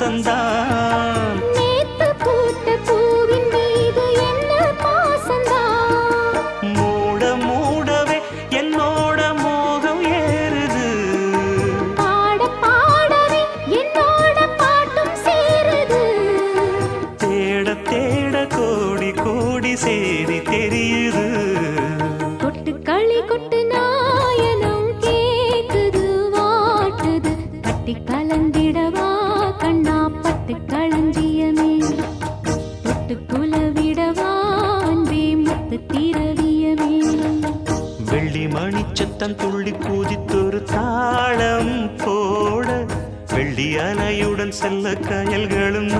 வாசந்தான். நேத்து பூத்த பூவின் மீது என்ன பாசந்தான். மூட மூடவே என்னோட மோகம் ஏறுது. பாட பாடவே என்னோட பாட்டும் சேருது. தேட தேட கோடி கோடி சேரி தெரியுது. கொட்டு களி கொட்டு நாயனம் கேக்குது வாட்டுது. கட்டி கலந்திடவா கண்ணா பட்டு களஞ்சியமே. தொட்டு குலவிடவா அன்பே முத்து திரவியமே. வெள்ளி மணிச்சத்தம் துள்ளி குதித்தொரு தாளம் போட வெள்ளி அலையுடன் செல்ல கயல்களும்